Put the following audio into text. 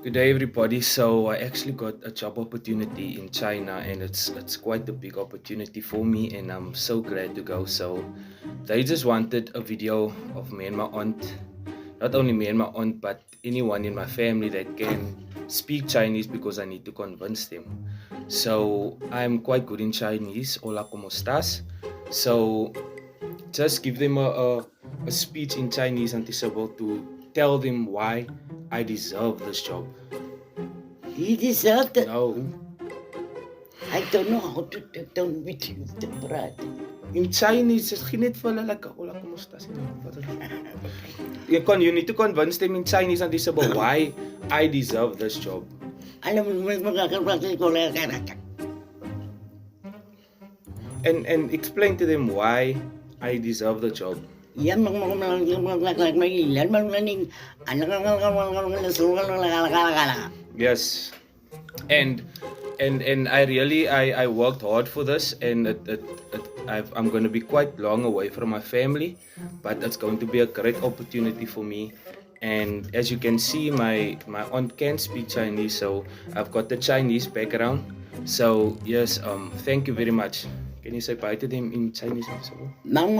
Good day, everybody. So I actually got a job opportunity in China, and it's quite a big opportunity for me, and I'm so glad to go. So they just wanted a video of me and my aunt, not only me and my aunt, but anyone in my family that can speak Chinese because I need to convince them. So I'm quite good in Chinese. Hola, ¿cómo estás? So just give them a speech in Chinese and Tisabel to tell them why I deserve this job. You deserve it. No. I don't know how to take down with you the bread. In Chinese, it's net vir hulle like, hola, ¿cómo estás? You need to convince them in Chinese and this about why I deserve this job. Alam mo magkakaroon ko lang karaka. And explain to them why I deserve the job. Yan mag-ilan mag-laning Yes. And I really I worked hard for this, and I'm going to be quite long away from my family, but it's going to be a great opportunity for me. And as you can see, my aunt can speak Chinese, so I've got the Chinese background. So yes, thank you very much. Can you say bye to them in Chinese also? Mang